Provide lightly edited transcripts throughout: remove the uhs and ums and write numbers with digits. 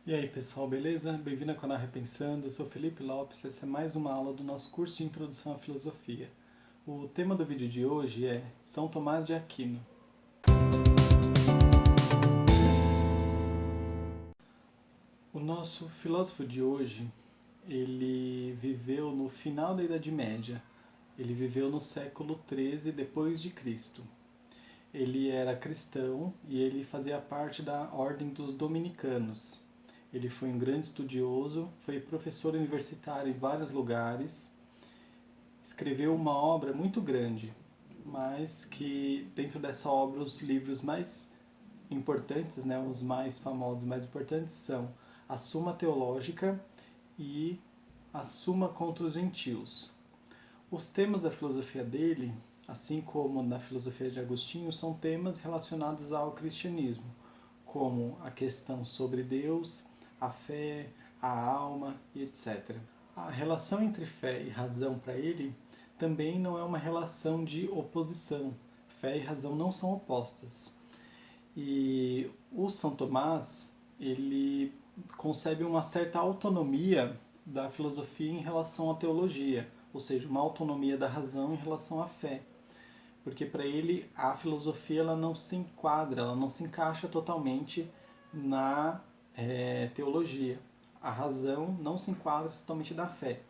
E aí pessoal, beleza? Bem-vindo ao canal Repensando, eu sou Felipe Lopes, essa é mais uma aula do nosso curso de Introdução à Filosofia. O tema do vídeo de hoje é São Tomás de Aquino. O nosso filósofo de hoje, ele viveu no final da Idade Média, ele viveu no século XIII depois de Cristo. Ele era cristão e ele fazia parte da Ordem dos Dominicanos. Ele foi um grande estudioso, foi professor universitário em vários lugares, escreveu uma obra muito grande, mas que dentro dessa obra os livros mais importantes, né, os mais famosos, mais importantes são a Suma Teológica e a Suma contra os Gentios. Os temas da filosofia dele, assim como na filosofia de Agostinho, são temas relacionados ao cristianismo, como a questão sobre Deus, a fé, a alma e etc. A relação entre fé e razão para ele também não é uma relação de oposição. Fé e razão não são opostas. E o São Tomás, ele concebe uma certa autonomia da filosofia em relação à teologia, ou seja, uma autonomia da razão em relação à fé. Porque para ele a filosofia ela não se enquadra, ela não se encaixa totalmente na teologia. A razão não se enquadra totalmente da fé.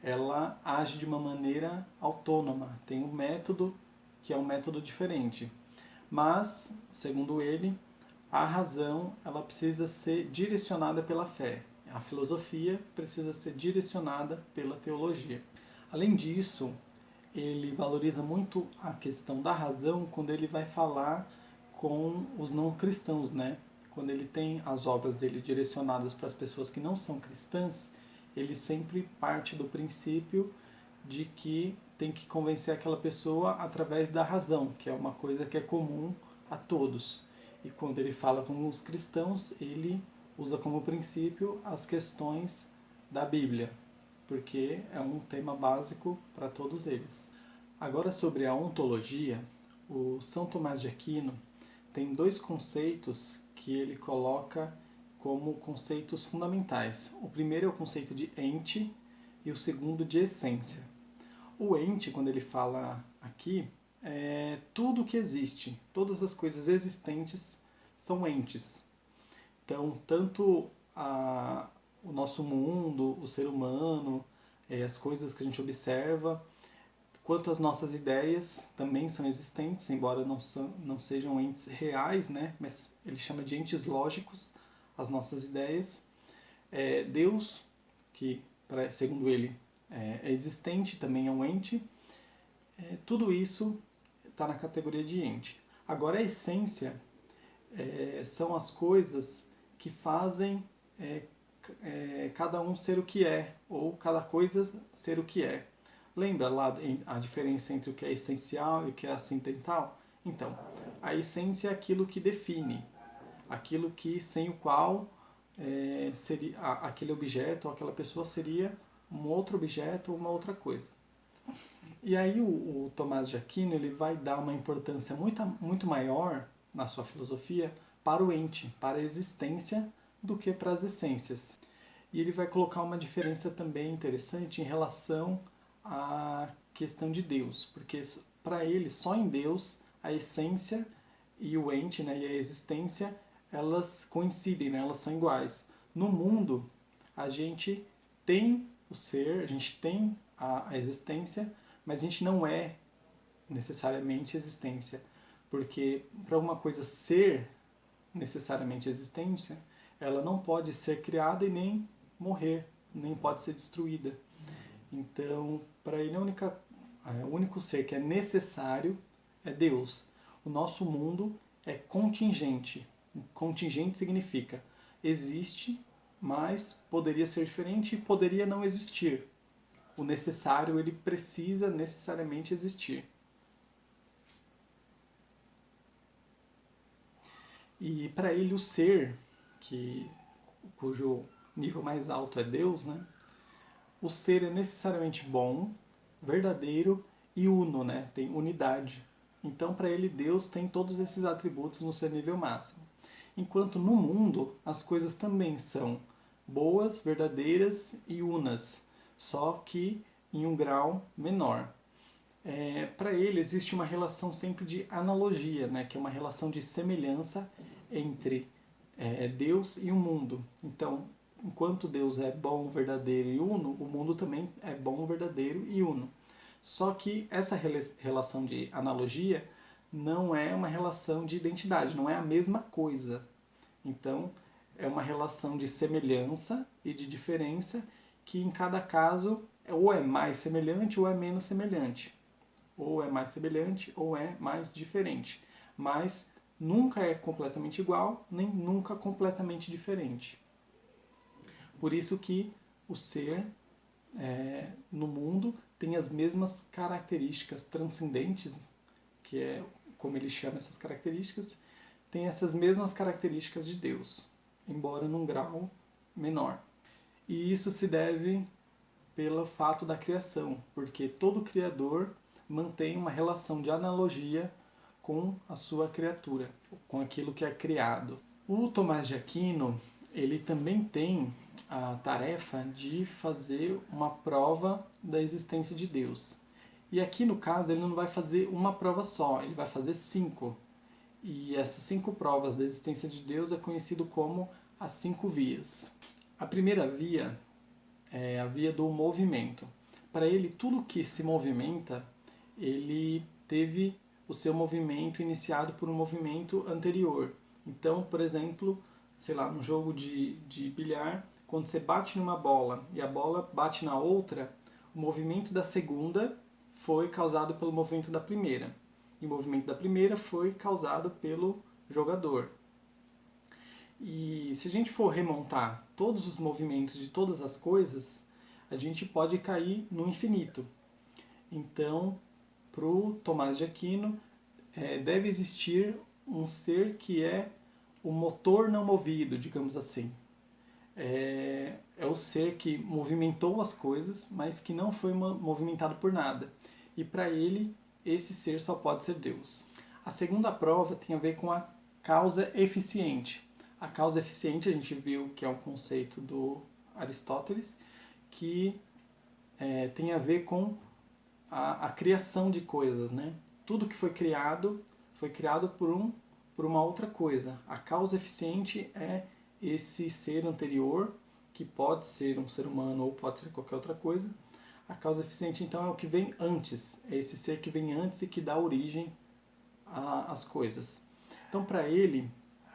Ela age de uma maneira autônoma, tem um método que é um método diferente. Mas, segundo ele, a razão ela precisa ser direcionada pela fé. A filosofia precisa ser direcionada pela teologia. Além disso, ele valoriza muito a questão da razão quando ele vai falar com os não cristãos, né? Quando ele tem as obras dele direcionadas para as pessoas que não são cristãs, ele sempre parte do princípio de que tem que convencer aquela pessoa através da razão, que é uma coisa que é comum a todos. E quando ele fala com os cristãos, ele usa como princípio as questões da Bíblia, porque é um tema básico para todos eles. Agora, sobre a ontologia, o São Tomás de Aquino tem dois conceitos que ele coloca como conceitos fundamentais. O primeiro é o conceito de ente e o segundo de essência. O ente, quando ele fala aqui, é tudo que existe, todas as coisas existentes são entes. Então, tanto o nosso mundo, o ser humano, as coisas que a gente observa, quanto as nossas ideias também são existentes, embora não sejam entes reais, né? Mas ele chama de entes lógicos as nossas ideias. Deus, que segundo ele é existente, também é um ente. Tudo isso está na categoria de ente. Agora, a essência são as coisas que fazem cada um ser o que é, ou cada coisa ser o que é. Lembra lá a diferença entre o que é essencial e o que é acidental? Então, a essência é aquilo que define, aquilo que sem o qual seria aquele objeto ou aquela pessoa seria um outro objeto ou uma outra coisa. E aí o Tomás de Aquino ele vai dar uma importância muito maior na sua filosofia para o ente, para a existência, do que para as essências. E ele vai colocar uma diferença também interessante em relação à questão de Deus, porque para ele só em Deus a essência e o ente, né, e a existência elas coincidem, né, elas são iguais. No mundo a gente tem o ser, a gente tem a existência, mas a gente não é necessariamente existência, porque para alguma coisa ser necessariamente existência, ela não pode ser criada e nem morrer, nem pode ser destruída. Então, para ele, o único ser que é necessário é Deus. O nosso mundo é contingente. Contingente significa existe, mas poderia ser diferente e poderia não existir. O necessário, ele precisa necessariamente existir. E para ele o ser, cujo nível mais alto é Deus, né? O ser é necessariamente bom, verdadeiro e uno, né? Tem unidade. Então para ele Deus tem todos esses atributos no seu nível máximo. enquanto no mundo as coisas também são boas, verdadeiras e unas, só que em um grau menor. Para ele existe uma relação sempre de analogia, né, que é uma relação de semelhança entre Deus e o mundo. Então, enquanto Deus é bom, verdadeiro e uno, o mundo também é bom, verdadeiro e uno. Só que essa relação de analogia não é uma relação de identidade, não é a mesma coisa. Então, é uma relação de semelhança e de diferença que em cada caso ou é mais semelhante ou é menos semelhante. Ou é mais semelhante ou é mais diferente. Mas nunca é completamente igual, nem nunca completamente diferente. Por isso que o ser no mundo tem as mesmas características transcendentes, que é como ele chama essas características, tem essas mesmas características de Deus, embora num grau menor. E isso se deve pelo fato da criação, porque todo criador mantém uma relação de analogia com a sua criatura, com aquilo que é criado. O Tomás de Aquino, ele também tem a tarefa de fazer uma prova da existência de Deus. E aqui no caso ele não vai fazer uma prova só, ele vai fazer 5. E essas 5 provas da existência de Deus é conhecido como as 5 vias. A primeira via é a via do movimento. Para ele, tudo que se movimenta, ele teve o seu movimento iniciado por um movimento anterior. Então, por exemplo, sei lá, num jogo de bilhar, quando você bate numa bola e a bola bate na outra, o movimento da segunda foi causado pelo movimento da primeira. E o movimento da primeira foi causado pelo jogador. E se a gente for remontar todos os movimentos de todas as coisas, a gente pode cair no infinito. Então, para o Tomás de Aquino, deve existir um ser que é o motor não movido, digamos assim. É o ser que movimentou as coisas, mas que não foi movimentado por nada. E para ele, esse ser só pode ser Deus. A segunda prova tem a ver com a causa eficiente. A causa eficiente a gente viu que é um conceito do Aristóteles, que tem a ver com a criação de coisas, né? Tudo que foi criado por uma outra coisa. A causa eficiente é esse ser anterior, que pode ser um ser humano ou pode ser qualquer outra coisa. A causa eficiente, então, é o que vem antes. É esse ser que vem antes e que dá origem às coisas. Então, para ele,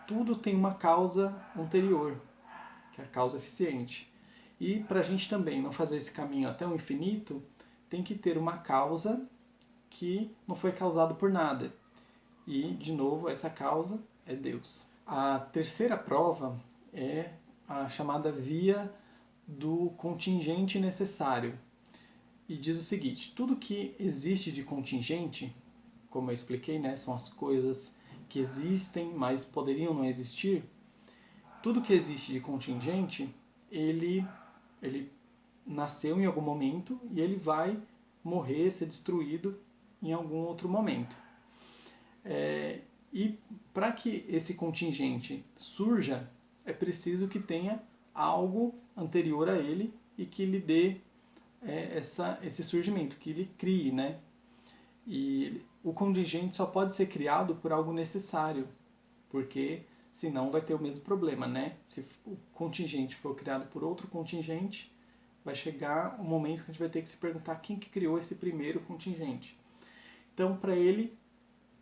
tudo tem uma causa anterior, que é a causa eficiente. E para a gente também não fazer esse caminho até o infinito, tem que ter uma causa que não foi causado por nada. E, de novo, essa causa é Deus. A terceira prova é a chamada via do contingente necessário. E diz o seguinte: tudo que existe de contingente, como eu expliquei, né, são as coisas que existem, mas poderiam não existir. Tudo que existe de contingente, ele nasceu em algum momento e ele vai morrer, ser destruído em algum outro momento. E para que esse contingente surja, é preciso que tenha algo anterior a ele e que lhe dê esse surgimento, que ele crie, né? E o contingente só pode ser criado por algo necessário, porque senão vai ter o mesmo problema, né? Se o contingente for criado por outro contingente, vai chegar um momento que a gente vai ter que se perguntar quem que criou esse primeiro contingente. Então, para ele,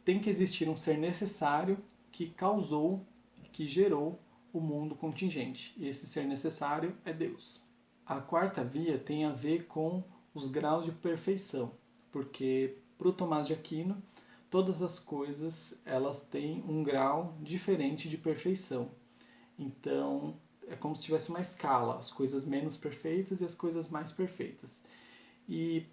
tem que existir um ser necessário que causou, que gerou o mundo contingente. E esse ser necessário é Deus. A quarta via tem a ver com os graus de perfeição, porque para o Tomás de Aquino, todas as coisas elas têm um grau diferente de perfeição. Então, é como se tivesse uma escala, as coisas menos perfeitas e as coisas mais perfeitas. E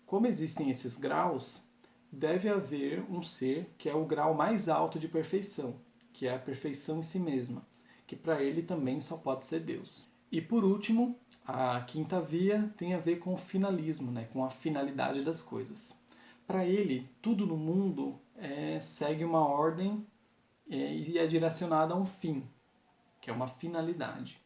como existem esses graus, deve haver um ser que é o grau mais alto de perfeição, que é a perfeição em si mesma, que para ele também só pode ser Deus. E por último, a quinta via tem a ver com o finalismo, né, com a finalidade das coisas. Para ele, tudo no mundo segue uma ordem e é direcionada a um fim, que é uma finalidade.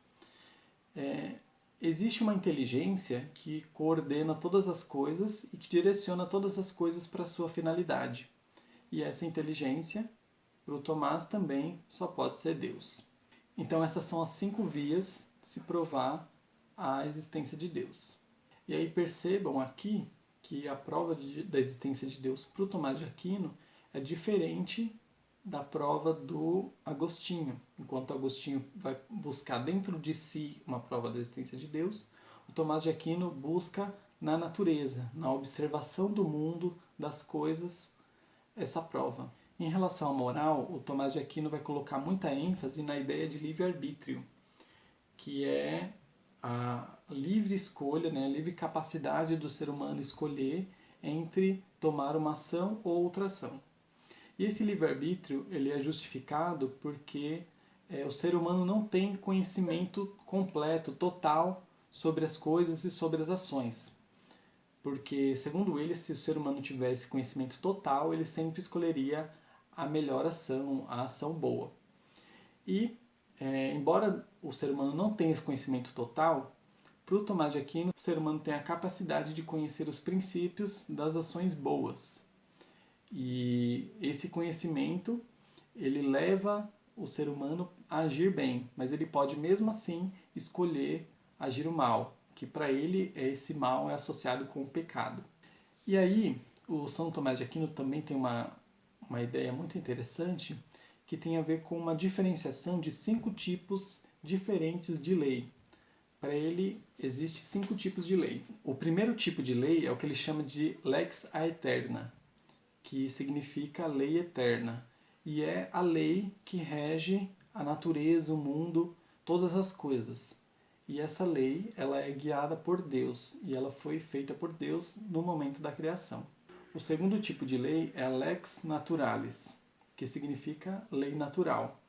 Existe uma inteligência que coordena todas as coisas e que direciona todas as coisas para a sua finalidade. E essa inteligência, para o Tomás, também só pode ser Deus. Então essas são as 5 vias de se provar a existência de Deus. E aí percebam aqui que a prova da existência de Deus para o Tomás de Aquino é diferente da prova do Agostinho. Enquanto Agostinho vai buscar dentro de si uma prova da existência de Deus, o Tomás de Aquino busca na natureza, na observação do mundo, das coisas, essa prova. Em relação à moral, o Tomás de Aquino vai colocar muita ênfase na ideia de livre-arbítrio, que é a livre escolha, né, a livre capacidade do ser humano escolher entre tomar uma ação ou outra ação. E esse livre-arbítrio ele é justificado porque o ser humano não tem conhecimento completo, total, sobre as coisas e sobre as ações. Porque, segundo ele, se o ser humano tivesse conhecimento total, ele sempre escolheria a melhor ação, a ação boa. E, embora o ser humano não tenha esse conhecimento total, para o Tomás de Aquino, o ser humano tem a capacidade de conhecer os princípios das ações boas. E esse conhecimento, ele leva o ser humano a agir bem, mas ele pode mesmo assim escolher agir o mal, que para ele esse mal é associado com o pecado. E aí, o São Tomás de Aquino também tem uma ideia muito interessante que tem a ver com uma diferenciação de 5 tipos diferentes de lei. Para ele, existem 5 tipos de lei. O primeiro tipo de lei é o que ele chama de lex aeterna, que significa lei eterna, e é a lei que rege a natureza, o mundo, todas as coisas. E essa lei, ela é guiada por Deus, e ela foi feita por Deus no momento da criação. O segundo tipo de lei é a lex naturalis, que significa lei natural,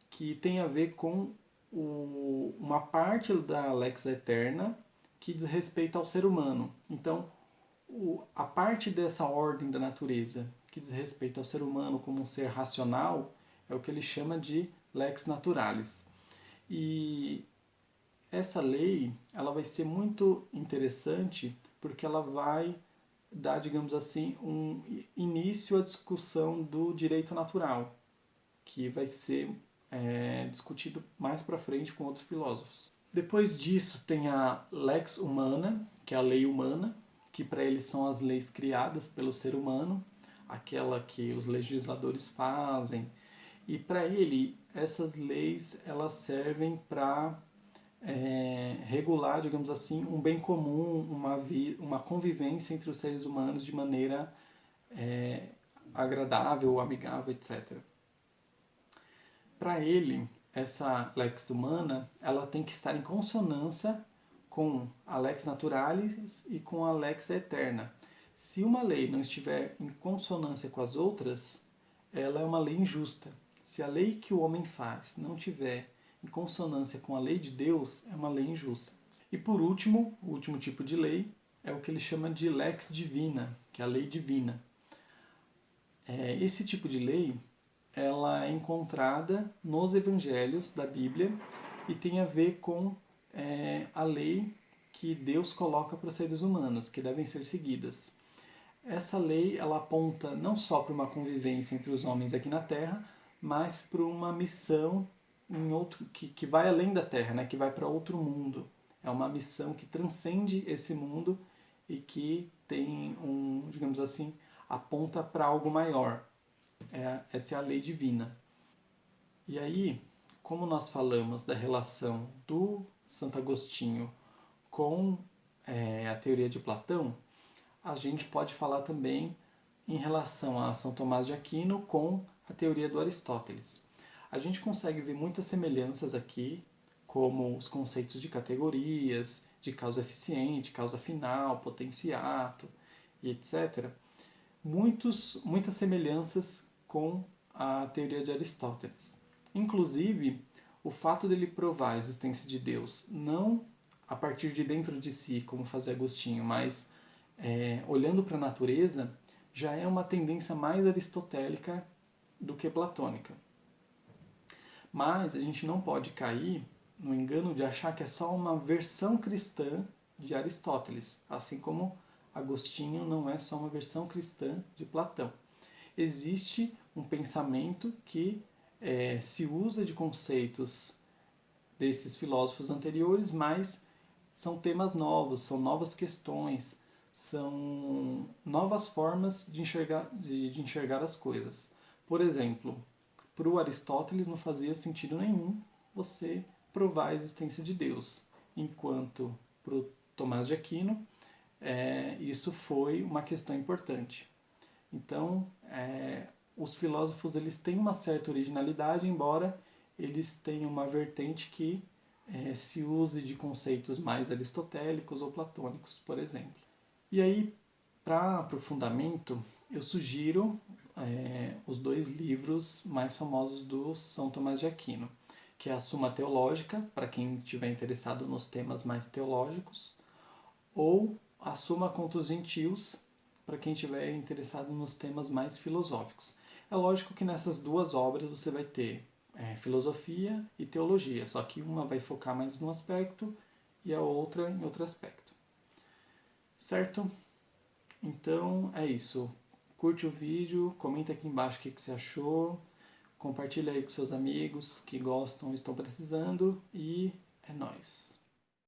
que tem a ver com uma parte da lex eterna que diz respeito ao ser humano. Então, a parte dessa ordem da natureza que diz respeito ao ser humano como um ser racional é o que ele chama de lex naturalis. E essa lei ela vai ser muito interessante porque ela vai dar, digamos assim, um início à discussão do direito natural, que vai ser discutido mais para frente com outros filósofos. Depois disso tem a lex humana, que é a lei humana, que para eles são as leis criadas pelo ser humano, aquela que os legisladores fazem. E para ele, essas leis elas servem para regular, digamos assim, um bem comum, uma convivência entre os seres humanos de maneira agradável, amigável, etc. Para ele, essa lex humana ela tem que estar em consonância com a lex naturalis e com a lex eterna. Se uma lei não estiver em consonância com as outras, ela é uma lei injusta. Se a lei que o homem faz não tiver em consonância com a lei de Deus, é uma lei injusta. E por último, o último tipo de lei é o que ele chama de lex divina, que é a lei divina. Esse tipo de lei ela é encontrada nos evangelhos da Bíblia e tem a ver com a lei que Deus coloca para os seres humanos, que devem ser seguidas. Essa lei ela aponta não só para uma convivência entre os homens aqui na Terra, mas para uma missão em outro, que vai além da Terra, né? Que vai para outro mundo. É uma missão que transcende esse mundo e que tem digamos assim, aponta para algo maior. Essa é a lei divina. E aí, como nós falamos da relação do Santo Agostinho com a teoria de Platão, a gente pode falar também em relação a São Tomás de Aquino com a teoria do Aristóteles. A gente consegue ver muitas semelhanças aqui, como os conceitos de categorias, de causa eficiente, causa final, potenciato e etc. Muitas semelhanças com a teoria de Aristóteles. Inclusive, o fato dele provar a existência de Deus não a partir de dentro de si, como fazia Agostinho, mas olhando para a natureza, já é uma tendência mais aristotélica do que platônica. Mas a gente não pode cair no engano de achar que é só uma versão cristã de Aristóteles, assim como Agostinho não é só uma versão cristã de Platão. Existe um pensamento que se usa de conceitos desses filósofos anteriores, mas são temas novos, são novas questões, são novas formas de enxergar as coisas. Por exemplo, para o Aristóteles não fazia sentido nenhum você provar a existência de Deus, enquanto para o Tomás de Aquino isso foi uma questão importante. Então, os filósofos eles têm uma certa originalidade, embora eles tenham uma vertente que se use de conceitos mais aristotélicos ou platônicos, por exemplo. E aí, para aprofundamento, eu sugiro os dois livros mais famosos do São Tomás de Aquino, que é a Suma Teológica, para quem estiver interessado nos temas mais teológicos, ou a Suma contra os Gentios, para quem estiver interessado nos temas mais filosóficos. É lógico que nessas duas obras você vai ter filosofia e teologia, só que uma vai focar mais num aspecto e a outra em outro aspecto. Certo? Então é isso. Curte o vídeo, comenta aqui embaixo o que você achou, compartilha aí com seus amigos que gostam e estão precisando e é nóis.